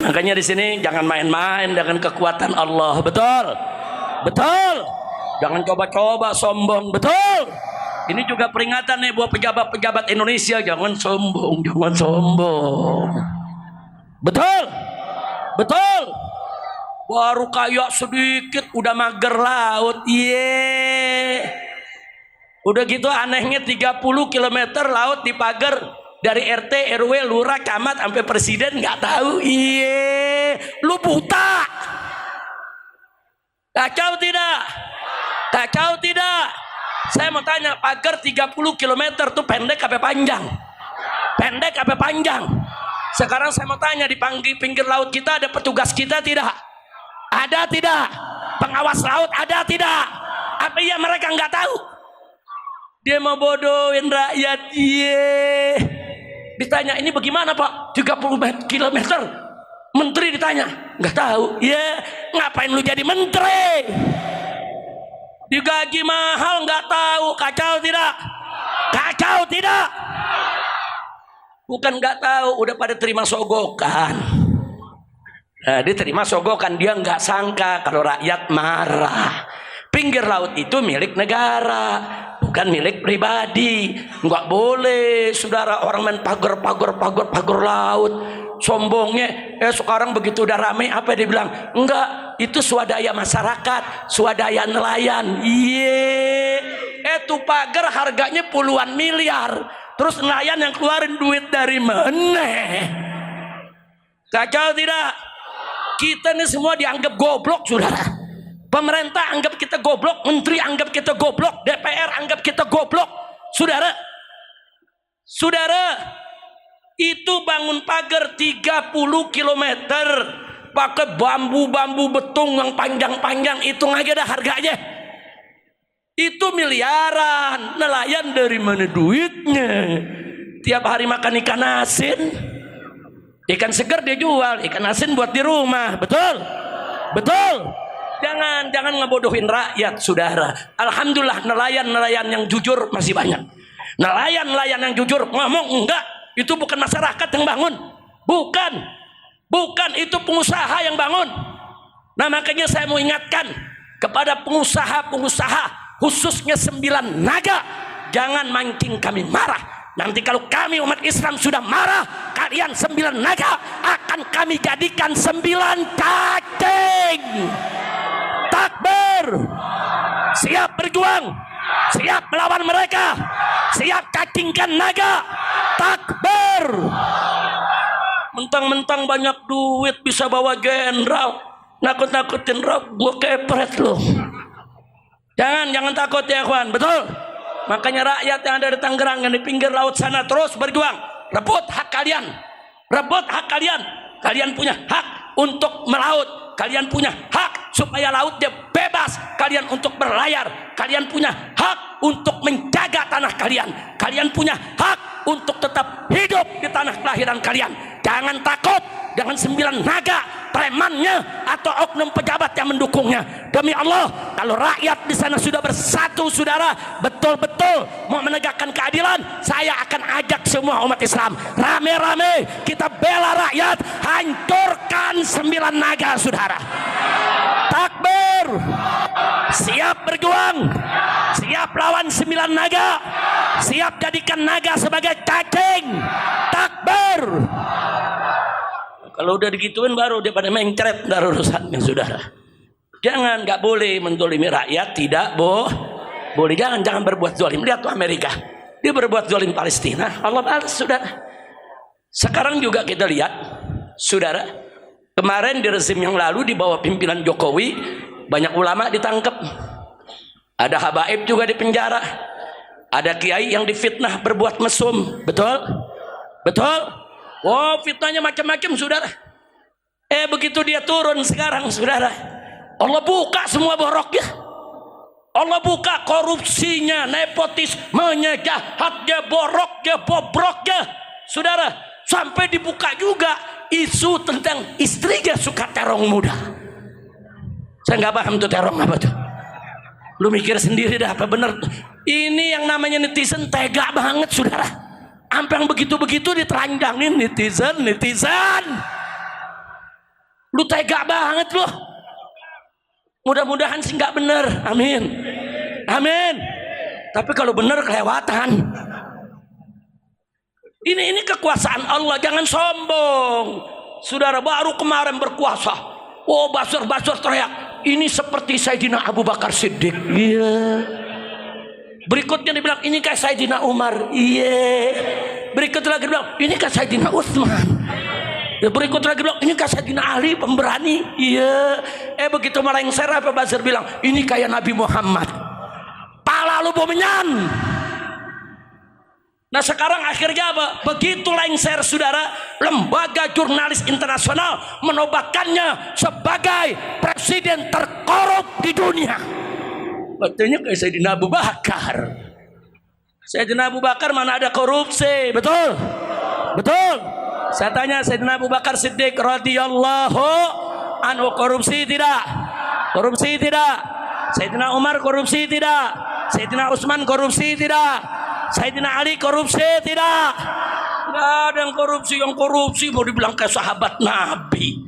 Makanya di sini jangan main-main dengan kekuatan Allah. Betul? Betul? Jangan coba-coba sombong. Betul? Ini juga peringatan nih buat pejabat-pejabat Indonesia, jangan sombong, jangan sombong. Betul? Betul? Baru kayak sedikit udah mager laut. Udah gitu anehnya 30 km laut dipagar. Dari RT, RW, lurah, camat sampai presiden nggak tahu. Lu buta. Kacau tidak? Kacau tidak? Saya mau tanya, pagar 30 km tuh pendek apa panjang? Pendek apa panjang? Sekarang saya mau tanya, di pinggir laut kita ada petugas kita tidak? Ada tidak? Pengawas laut ada tidak? Apa iya mereka nggak tahu? Dia mau bodohin rakyat. Ditanya, ini bagaimana Pak? 30 km. Menteri ditanya, nggak tahu. Ngapain lu jadi menteri? Digaji mahal nggak tahu. Kacau tidak? Kacau tidak? Bukan nggak tahu, udah pada terima sogokan. Nah, dia terima sogokan, dia nggak sangka kalau rakyat marah. Pinggir laut itu milik negara, bukan milik pribadi. Nggak boleh saudara orang main pagar laut. Sombongnya sekarang begitu udah ramai apa dia bilang? Enggak, itu swadaya masyarakat, swadaya nelayan. Itu pagar harganya puluhan miliar, terus nelayan yang keluarin duit dari mana? Kacau tidak? Kita ini semua dianggap goblok saudara. Pemerintah anggap kita goblok, menteri anggap kita goblok, DPR anggap kita goblok. Saudara, itu bangun pagar 30 km pakai bambu betung yang panjang-panjang, hitung aja dah harganya. Itu miliaran. Nelayan dari mana duitnya? Tiap hari makan ikan asin, ikan segar dia jual, ikan asin buat di rumah. Betul? Betul? Jangan ngebodohin rakyat saudara. Alhamdulillah nelayan yang jujur masih banyak. Nelayan yang jujur ngomong enggak, itu bukan masyarakat yang bangun. Bukan itu pengusaha yang bangun. Nah makanya saya mau ingatkan kepada pengusaha khususnya 9 naga, jangan mancing kami marah. Nanti kalau kami umat Islam sudah marah, kalian 9 naga akan kami jadikan 9 cacing. Takbir, siap berjuang, siap melawan mereka, siap cacingkan naga. Takbir. Mentang-mentang banyak duit bisa bawa jenderal, nakut-nakutin rob, gua kepret loh. Jangan takut ya kawan, betul. Makanya rakyat yang ada di Tangerang, yang di pinggir laut sana terus berjuang, rebut hak kalian, rebut hak kalian. Kalian punya hak untuk melaut, kalian punya hak supaya lautnya bebas, kalian untuk berlayar, kalian punya hak untuk menjaga tanah kalian, kalian punya hak untuk tetap hidup di tanah kelahiran kalian. Jangan takut dengan 9 naga premannya atau oknum pejabat yang mendukungnya. Demi Allah, kalau rakyat di sana sudah bersatu saudara, betul-betul mau menegakkan keadilan, saya akan ajak semua umat Islam rame-rame kita bela rakyat, hancurkan 9 naga saudara. Takbir, siap berjuang, siap lawan 9 naga, siap jadikan naga sebagai cacing. Takbir. Kalau udah digituin baru dia pada mencret dari urusannya saudara. Jangan, nggak boleh menzalimi rakyat, tidak boleh. Jangan berbuat zalim. Lihat tuh Amerika, dia berbuat zalim Palestina, Allah balas saudara. Sekarang juga kita lihat saudara, kemarin di rezim yang lalu di bawah pimpinan Jokowi banyak ulama ditangkap, ada habaib juga di penjara, ada kiai yang difitnah berbuat mesum. Betul. Oh, fitnahnya macam-macam saudara. Begitu dia turun sekarang saudara, Allah buka semua boroknya, Allah buka korupsinya, nepotismenya, jahatnya, boroknya, bobroknya saudara. Sampai dibuka juga isu tentang istrinya suka terong muda. Saya nggak paham tuh terong apa tuh. Lu mikir sendiri dah apa bener. Ini yang namanya netizen tega banget saudara. Sampai yang begitu-begitu ditelanjangin netizen. Lu tega banget lu. Mudah-mudahan sih nggak bener. Amin. Amin. Tapi kalau bener kelewatan. Ini kekuasaan Allah, jangan sombong. Saudara baru kemarin berkuasa. Oh, basur-basur teriak, ini seperti Sayyidina Abu Bakar Siddiq. Iya. Berikutnya dibilang, ini kayak Sayyidina Umar. Iya. Berikutnya lagi bilang, ini kayak Sayyidina Utsman. Berikut lagi bilang, ini kayak Sayyidina Ali pemberani. Iya. Begitu melengsar apa Basir bilang, ini kayak Nabi Muhammad. Pala lu bomenyan. Nah sekarang akhirnya apa? Begitu lengser saudara, lembaga jurnalis internasional menobatkannya sebagai presiden terkorup di dunia. Katanya kayak Sayyidina Abu Bakar. Sayyidina Abu Bakar mana ada korupsi, betul? Betul. Saya tanya Sayyidina Abu Bakar Siddiq radhiyallahu anhu korupsi tidak? Korupsi tidak? Sayyidina Umar korupsi tidak? Sayyidina Utsman korupsi tidak? Sayyidina Ali korupsi tidak? Nggak ada yang korupsi mau dibilang kayak sahabat Nabi.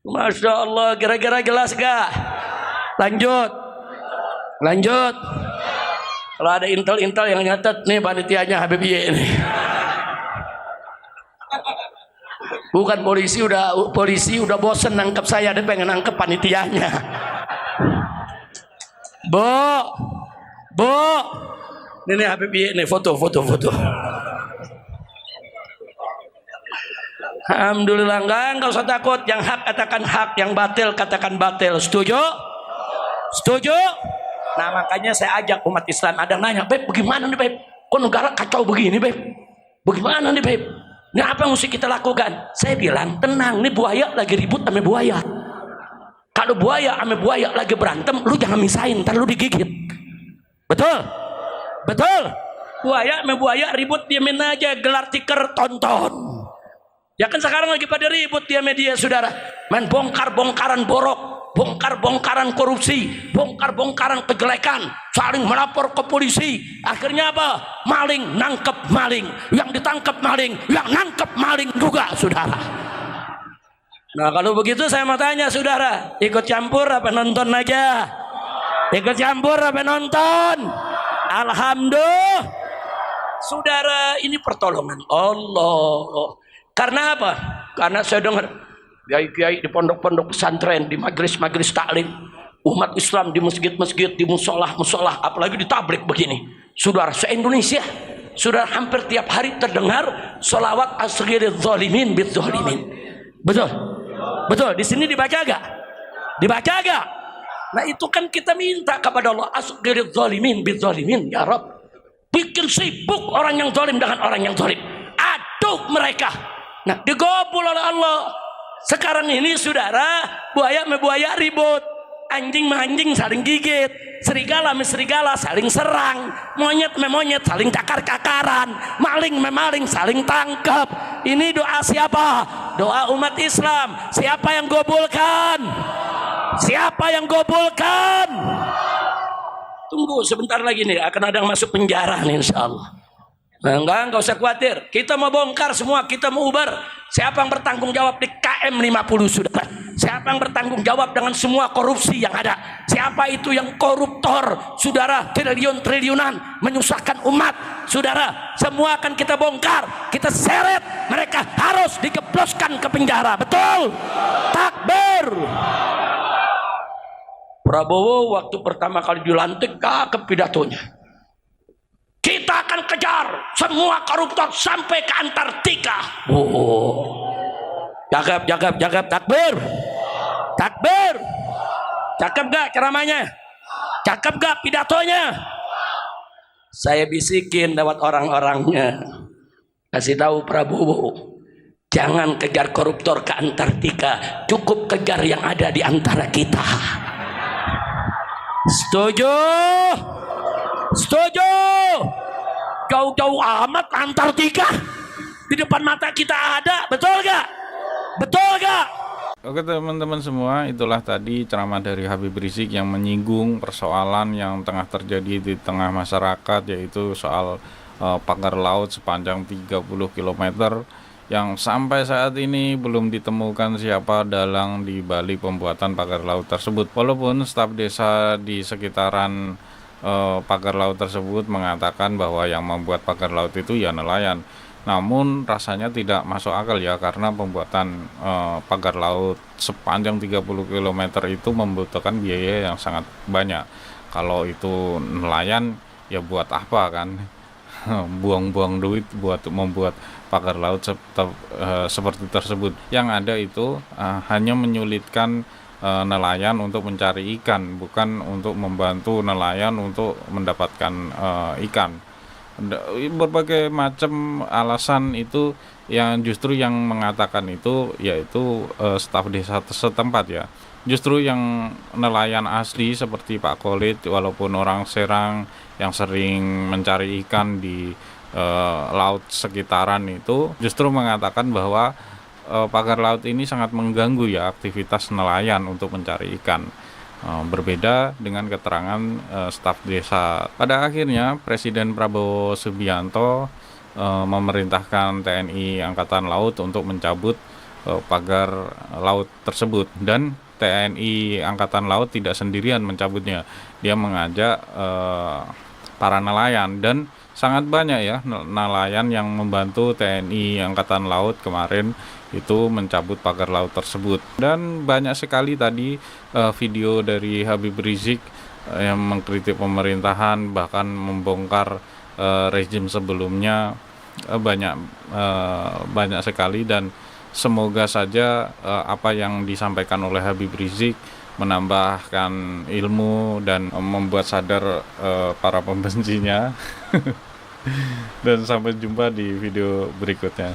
Masya Allah, kira-kira jelas gak? Lanjut. Kalau ada intel yang nyatet nih panitianya Habib Y ini. Bukan polisi udah bosen nangkep saya, dia pengen nangkep panitianya. Bu. Ini Habib Y ini foto. Alhamdulillah, enggak usah takut. Yang hak katakan hak, yang batil katakan batil. Setuju? Nah makanya saya ajak umat Islam. Ada yang nanya, Beb bagaimana nih Beb? Kok negara kacau begini Beb? Bagaimana nih Beb? Ini apa yang mesti kita lakukan? Saya bilang tenang, nih buaya lagi ribut sama buaya. Kalau buaya sama buaya lagi berantem, lu jangan misahin, ntar lu digigit. Betul? Buaya sama buaya ribut, diamin aja, gelar tikar tonton. Ya kan sekarang lagi pada ribut dia media saudara. Main bongkar-bongkaran borok, bongkar-bongkaran korupsi, bongkar-bongkaran kejelekan, saling melapor ke polisi. Akhirnya apa? Maling nangkep maling, yang ditangkap maling, yang nangkep maling juga saudara. Nah kalau begitu saya mau tanya saudara, ikut campur apa nonton aja? Ikut campur apa nonton? Alhamdulillah. Saudara, ini pertolongan Allah. Karena apa? Karena saya dengar kiai-kiai di pondok-pondok pesantren, di majelis-majelis taklim, umat Islam di masjid-masjid, di musolah-musolah, apalagi di tablik begini. Saudara, se-Indonesia, saudara hampir tiap hari terdengar sholawat asghiril zalimin bid zalimin. Betul? Di sini dibaca gak? Nah itu kan kita minta kepada Allah, asghiril zalimin bid zalimin ya Rabb. Bikin sibuk orang yang zalim dengan orang yang zalim. Aduk mereka. Nah digobul oleh Allah. Sekarang ini saudara, buaya sama buaya ribut, anjing sama anjing saling gigit, serigala sama serigala saling serang, monyet sama monyet saling cakar-cakaran, maling sama maling saling tangkap. Ini doa siapa? Doa umat Islam. Siapa yang gobulkan? Tunggu sebentar lagi nih, akan ada yang masuk penjara nih insyaallah. Nah, enggak usah khawatir. Kita mau bongkar semua, kita mau ubar. Siapa yang bertanggung jawab di KM50 saudara? Siapa yang bertanggung jawab dengan semua korupsi yang ada? Siapa itu yang koruptor saudara, triliun-triliunan menyusahkan umat saudara? Semua akan kita bongkar, kita seret. Mereka harus digebloskan ke penjara. Betul? Takbir. Prabowo waktu pertama kali dilantik cakep pidatonya. Kita akan kejar semua koruptor sampai ke Antartika. Cakep, takbir. Cakep gak ceramahnya? Cakep gak pidatonya? Saya bisikin lewat orang-orangnya. Kasih tahu Prabowo, jangan kejar koruptor ke Antartika, cukup kejar yang ada di antara kita. Setuju? Jauh-jauh amat Antartika di depan mata kita ada, betul gak? Oke teman-teman semua, itulah tadi ceramah dari Habib Rizik yang menyinggung persoalan yang tengah terjadi di tengah masyarakat, yaitu soal pagar laut sepanjang 30 km yang sampai saat ini belum ditemukan siapa dalang di balik pembuatan pagar laut tersebut. Walaupun staf desa di sekitaran pagar laut tersebut mengatakan bahwa yang membuat pagar laut itu ya nelayan. Namun rasanya tidak masuk akal ya, karena pembuatan pagar laut sepanjang 30 km itu membutuhkan biaya yang sangat banyak. Kalau itu nelayan ya buat apa kan? Buang-buang duit buat membuat pagar laut seperti tersebut. Yang ada itu hanya menyulitkan nelayan untuk mencari ikan, bukan untuk membantu nelayan untuk mendapatkan ikan. Berbagai macam alasan itu yang justru yang mengatakan itu yaitu staf desa setempat ya. Justru yang nelayan asli seperti Pak Kolit, walaupun orang Serang yang sering mencari ikan di laut sekitaran itu, justru mengatakan bahwa pagar laut ini sangat mengganggu ya aktivitas nelayan untuk mencari ikan. Berbeda dengan keterangan staf desa. Pada akhirnya Presiden Prabowo Subianto memerintahkan TNI Angkatan Laut untuk mencabut pagar laut tersebut, dan TNI Angkatan Laut tidak sendirian mencabutnya. Dia mengajak para nelayan, dan sangat banyak ya nelayan yang membantu TNI Angkatan Laut kemarin itu mencabut pagar laut tersebut. Dan banyak sekali tadi video dari Habib Rizik yang mengkritik pemerintahan, bahkan membongkar rezim sebelumnya. Banyak sekali, dan semoga saja apa yang disampaikan oleh Habib Rizik menambahkan ilmu dan membuat sadar para pembencinya. Dan sampai jumpa di video berikutnya.